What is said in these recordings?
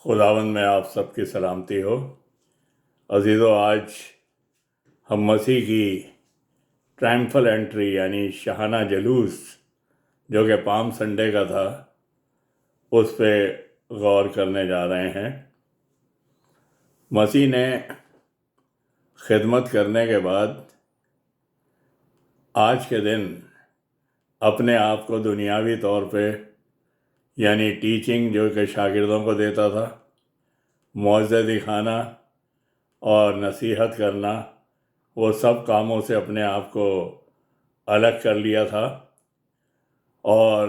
خداوند میں آپ سب کی سلامتی ہو۔ عزیزو، آج ہم مسیح کی ٹرائمفل انٹری یعنی شاہانہ جلوس جو کہ پام سنڈے کا تھا اس پہ غور کرنے جا رہے ہیں۔ مسیح نے خدمت کرنے کے بعد آج کے دن اپنے آپ کو دنیاوی طور پہ یعنی ٹیچنگ جو کہ شاگردوں کو دیتا تھا، معجزے دکھانا اور نصیحت کرنا، وہ سب کاموں سے اپنے آپ کو الگ کر لیا تھا۔ اور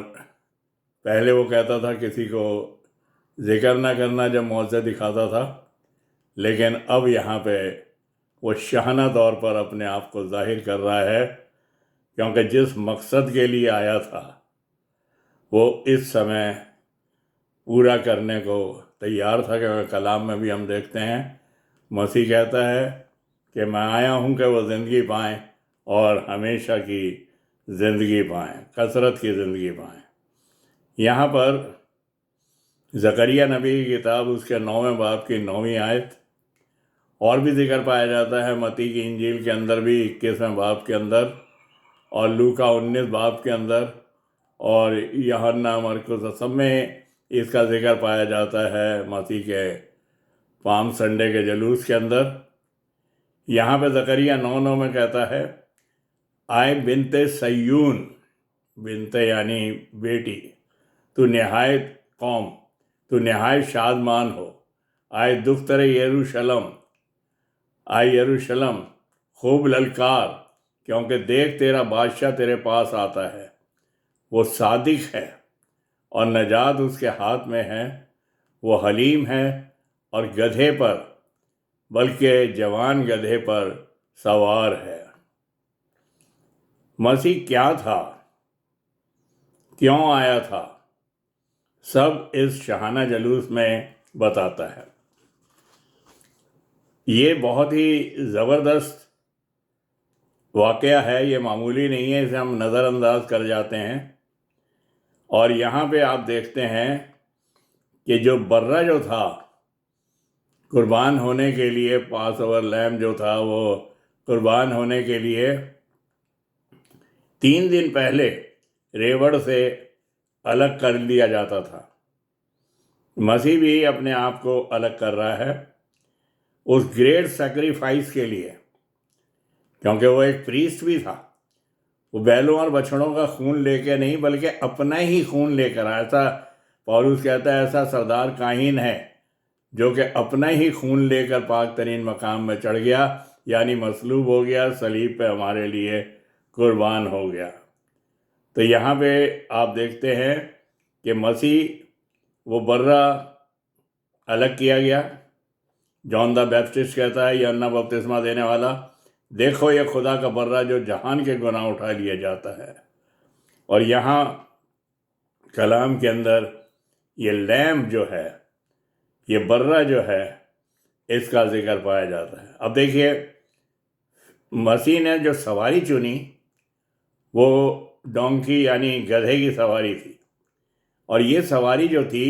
پہلے وہ کہتا تھا کسی کو ذکر نہ کرنا جب معجزے دکھاتا تھا، لیکن اب یہاں پہ وہ شاہانہ طور پر اپنے آپ کو ظاہر کر رہا ہے، کیونکہ جس مقصد کے لیے آیا تھا وہ اس سمے پورا کرنے کو تیار تھا۔ کیونکہ کلام میں بھی ہم دیکھتے ہیں مسیح کہتا ہے کہ میں آیا ہوں کہ وہ زندگی پائیں اور ہمیشہ کی زندگی پائیں، کثرت کی زندگی پائیں۔ یہاں پر زکریا نبی کی کتاب اس کے 9ویں باب کی 9ویں آیت اور بھی ذکر پایا جاتا ہے متی کی انجیل کے اندر بھی 21ویں باب کے اندر، اور لوکا 19 باب کے اندر، اور یوحنا مرکز سب میں اس کا ذکر پایا جاتا ہے مسیح کے پام سنڈے کے جلوس کے اندر۔ یہاں پہ زکریا 9:9 میں کہتا ہے، آئے بنت سیون، بنت یعنی بیٹی، تو نہایت قوم، تو نہایت شادمان ہو، آئے دختر یروشلم، آئے یروشلم خوب للکار، کیونکہ دیکھ تیرا بادشاہ تیرے پاس آتا ہے، وہ صادق ہے اور نجات اس کے ہاتھ میں ہے، وہ حلیم ہے اور گدھے پر، بلکہ جوان گدھے پر سوار ہے۔ مسیح کیا تھا، کیوں آیا تھا، سب اس شاہانہ جلوس میں بتاتا ہے۔ یہ بہت ہی زبردست واقعہ ہے، یہ معمولی نہیں ہے، اسے ہم نظر انداز کر جاتے ہیں۔ اور یہاں پہ آپ دیکھتے ہیں کہ جو برہ جو تھا قربان ہونے کے لیے، پاس اوور لیمب جو تھا وہ قربان ہونے کے لیے 3 دن پہلے ریوڑ سے الگ کر لیا جاتا تھا۔ مسیح بھی اپنے آپ کو الگ کر رہا ہے اس گریٹ سیکریفائس کے لیے، کیونکہ وہ ایک پریسٹ بھی تھا۔ وہ بیلوں اور بچھڑوں کا خون لے کے نہیں بلکہ اپنا ہی خون لے کر آیا۔ ایسا پولس کہتا ہے، ایسا سردار کاہن ہے جو کہ اپنا ہی خون لے کر پاک ترین مقام میں چڑھ گیا، یعنی مصلوب ہو گیا، صلیب پہ ہمارے لیے قربان ہو گیا۔ تو یہاں پہ آپ دیکھتے ہیں کہ مسیح وہ برہ الگ کیا گیا۔ جان دا بیپٹسٹ کہتا ہے، یوحنا بپتسمہ دینے والا، دیکھو یہ خدا کا برہ جو جہان کے گناہ اٹھا لیا جاتا ہے۔ اور یہاں کلام کے اندر یہ لیمب جو ہے، یہ برہ جو ہے، اس کا ذکر پایا جاتا ہے۔ اب دیکھیے مسیح نے جو سواری چنی وہ ڈونکی یعنی گدھے کی سواری تھی، اور یہ سواری جو تھی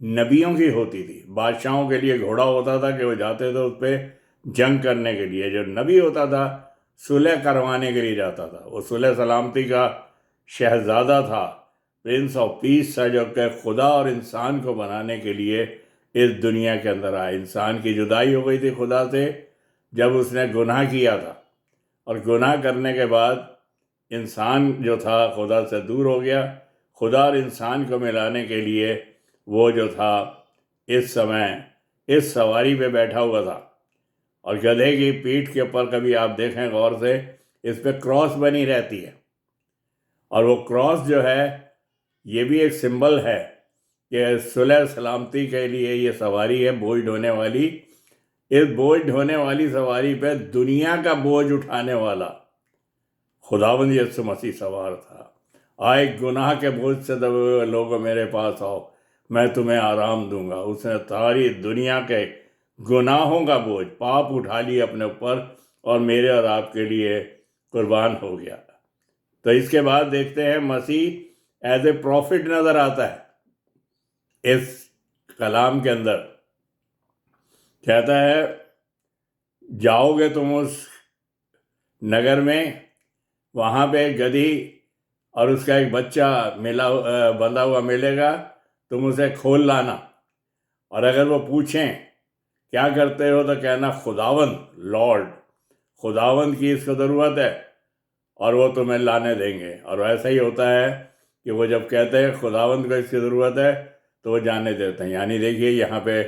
نبیوں کی ہوتی تھی۔ بادشاہوں کے لیے گھوڑا ہوتا تھا کہ وہ جاتے تھے اس پہ جنگ کرنے کے لیے۔ جو نبی ہوتا تھا صلح کروانے کے لیے جاتا تھا، وہ صلح سلامتی کا شہزادہ تھا، پرنس آف پیس تھا، جو کہ خدا اور انسان کو بنانے کے لیے اس دنیا کے اندر آئے۔ انسان کی جدائی ہو گئی تھی خدا سے جب اس نے گناہ کیا تھا، اور گناہ کرنے کے بعد انسان جو تھا خدا سے دور ہو گیا۔ خدا اور انسان کو ملانے کے لیے وہ جو تھا اس سمے اس سواری پہ بیٹھا ہوا تھا، اور گدھے کی پیٹھ کے اوپر کبھی آپ دیکھیں غور سے، اس پہ کراس بنی رہتی ہے، اور وہ کراس جو ہے یہ بھی ایک سمبل ہے کہ صلح سلامتی کے لیے یہ سواری ہے بوجھ ڈھونے والی۔ اس بوجھ ڈھونے والی سواری پہ دنیا کا بوجھ اٹھانے والا خداوند یسوع مسیح سوار تھا۔ آئے گناہ کے بوجھ سے دبے ہوئے لوگوں میرے پاس آؤ، میں تمہیں آرام دوں گا۔ اس نے ساری دنیا کے گناہوں کا بوجھ، پاپ اٹھا لی اپنے اوپر، اور میرے اور آپ کے لیے قربان ہو گیا۔ تو اس کے بعد دیکھتے ہیں مسیح ایز اے پروفٹ نظر آتا ہے اس کلام کے اندر کہتا ہے جاؤ گے تم اس نگر میں، وہاں پہ ایک گدھی اور اس کا ایک بچہ بندھا ہوا ملے گا، تم اسے کھول لانا، اور اگر وہ پوچھیں کیا کرتے ہو تو کہنا خداوند، لارڈ، خداوند کی اس کو ضرورت ہے، اور وہ تمہیں لانے دیں گے۔ اور ایسا ہی ہوتا ہے کہ وہ جب کہتے ہیں خداوند کو اس کی ضرورت ہے تو وہ جانے دیتے ہیں۔ یعنی دیکھیے یہاں پہ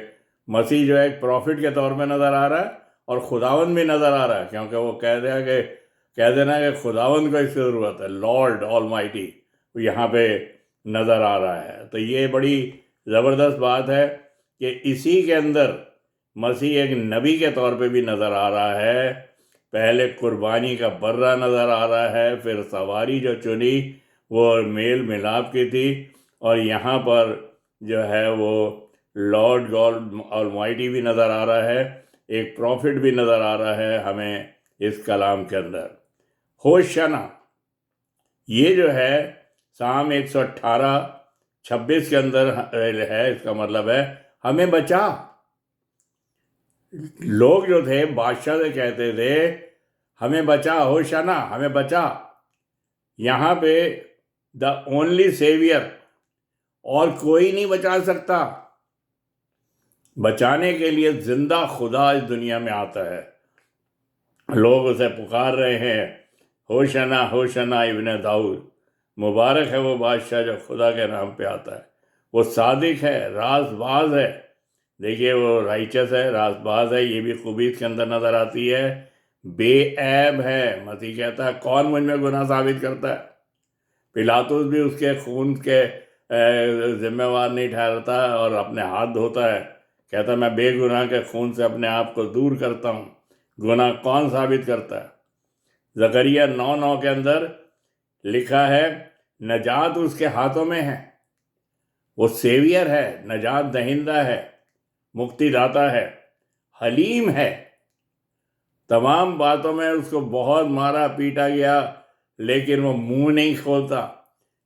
مسیح جو ہے ایک پروفٹ کے طور میں نظر آ رہا ہے، اور خداوند بھی نظر آ رہا ہے، کیونکہ وہ کہہ دینا کہ خداوند کو اس کی ضرورت ہے، لارڈ آل مائٹی، یہاں پہ نظر آ رہا ہے۔ تو یہ بڑی زبردست بات ہے کہ اسی کے اندر مسیح ایک نبی کے طور پہ بھی نظر آ رہا ہے۔ پہلے قربانی کا برہ نظر آ رہا ہے، پھر سواری جو چنی وہ میل ملاپ کی تھی، اور یہاں پر جو ہے وہ لارڈ گاڈ آلمائٹی بھی نظر آ رہا ہے، ایک پروفٹ بھی نظر آ رہا ہے ہمیں اس کلام کے اندر۔ ہوشنا، یہ جو ہے سام 118:26 کے اندر ہے، اس کا مطلب ہے ہمیں بچا۔ لوگ جو تھے بادشاہ سے کہتے تھے ہمیں بچا، ہوشنا ہمیں بچا۔ یہاں پہ دا اونلی سیویئر، اور کوئی نہیں بچا سکتا۔ بچانے کے لیے زندہ خدا اس دنیا میں آتا ہے، لوگ اسے پکار رہے ہیں ہوشنا ہوشنا ابن داؤد، مبارک ہے وہ بادشاہ جو خدا کے نام پہ آتا ہے۔ وہ صادق ہے، راز باز ہے، دیکھیے وہ رائچس ہے، راز باز ہے، یہ بھی خوبی اس کے اندر نظر آتی ہے، بے عیب ہے۔ مسیح کہتا ہے کون مجھ میں گناہ ثابت کرتا ہے؟ پلاطس بھی اس کے خون کے ذمہ وار نہیں ٹھہرتا اور اپنے ہاتھ دھوتا ہے، کہتا میں بے گناہ کے خون سے اپنے آپ کو دور کرتا ہوں، گناہ کون ثابت کرتا ہے؟ زکریا 9:9 کے اندر لکھا ہے نجات اس کے ہاتھوں میں ہے، وہ سیویئر ہے، نجات دہندہ ہے، مکتی داتا ہے، حلیم ہے۔ تمام باتوں میں اس کو بہت مارا پیٹا گیا، لیکن وہ منہ نہیں کھولتا۔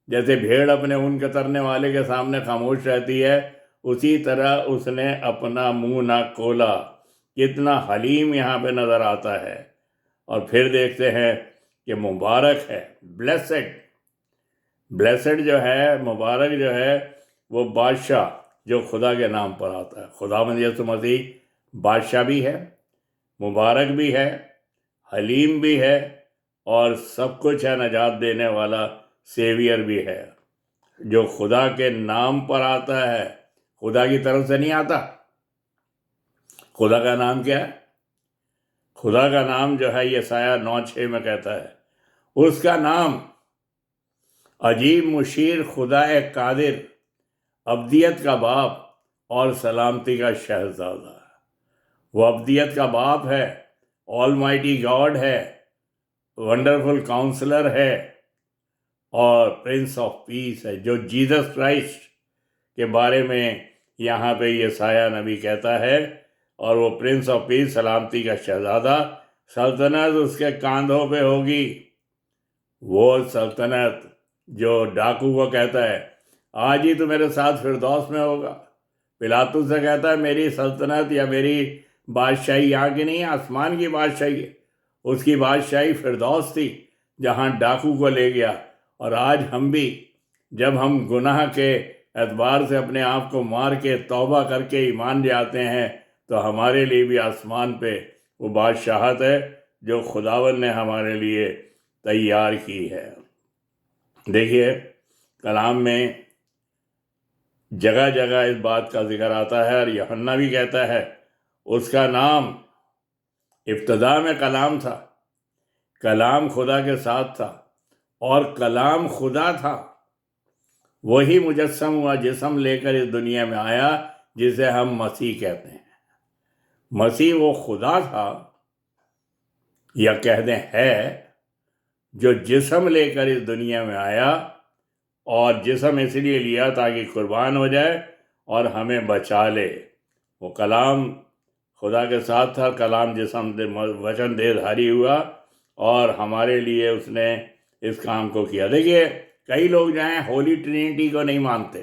جیسے بھیڑ اپنے اون کترنے والے کے سامنے خاموش رہتی ہے، اسی طرح اس نے اپنا منہ نہ کھولا۔ کتنا حلیم یہاں پہ نظر آتا ہے۔ اور پھر دیکھتے ہیں کہ مبارک ہے، بلیسڈ جو ہے، مبارک جو ہے وہ بادشاہ جو خدا کے نام پر آتا ہے۔ خداوند یسوع مسیح بادشاہ بھی ہے، مبارک بھی ہے، حلیم بھی ہے، اور سب کچھ ہے، نجات دینے والا سیویئر بھی ہے، جو خدا کے نام پر آتا ہے، خدا کی طرف سے نہیں آتا۔ خدا کا نام کیا ہے؟ خدا کا نام جو ہے یسایہ 9:6 میں کہتا ہے اس کا نام عجیب مشیر، خدا قادر، ابدیت کا باپ اور سلامتی کا شہزادہ۔ وہ ابدیت کا باپ ہے، آل مائٹی گاڈ ہے، ونڈرفل کاؤنسلر ہے، اور پرنس آف پیس ہے، جو جیزس کرائسٹ کے بارے میں یہاں پہ یسایہ نبی کہتا ہے۔ اور وہ پرنس آف پیس، سلامتی کا شہزادہ، سلطنت اس کے کاندھوں پہ ہوگی۔ وہ سلطنت جو ڈاکو کو کہتا ہے آج ہی تو میرے ساتھ فردوس میں ہوگا، پلاطس سے کہتا ہے میری سلطنت یا میری بادشاہی یہاں کی نہیں ہے، آسمان کی بادشاہی ہے۔ اس کی بادشاہی فردوس تھی جہاں ڈاکو کو لے گیا۔ اور آج ہم بھی جب ہم گناہ کے اعتبار سے اپنے آپ کو مار کے توبہ کر کے ایمان لے آتے ہیں تو ہمارے لیے بھی آسمان پہ وہ بادشاہت ہے جو خداوند نے ہمارے لیے تیار کی ہے۔ دیکھیے کلام میں جگہ جگہ اس بات کا ذکر آتا ہے، اور یوحنا بھی کہتا ہے اس کا نام ابتدا میں کلام تھا، کلام خدا کے ساتھ تھا، اور کلام خدا تھا، وہی مجسم ہوا، جسم لے کر اس دنیا میں آیا، جسے ہم مسیح کہتے ہیں۔ مسیح وہ خدا تھا، یا کہہ دیں ہے، جو جسم لے کر اس دنیا میں آیا، اور جسم اس لیے لیا تاکہ قربان ہو جائے اور ہمیں بچا لے۔ وہ کلام خدا کے ساتھ تھا، کلام جسم وچن دے دھاری ہوا، اور ہمارے لیے اس نے اس کام کو کیا۔ دیکھیے کئی لوگ جو ہیں ہولی ٹرینٹی کو نہیں مانتے،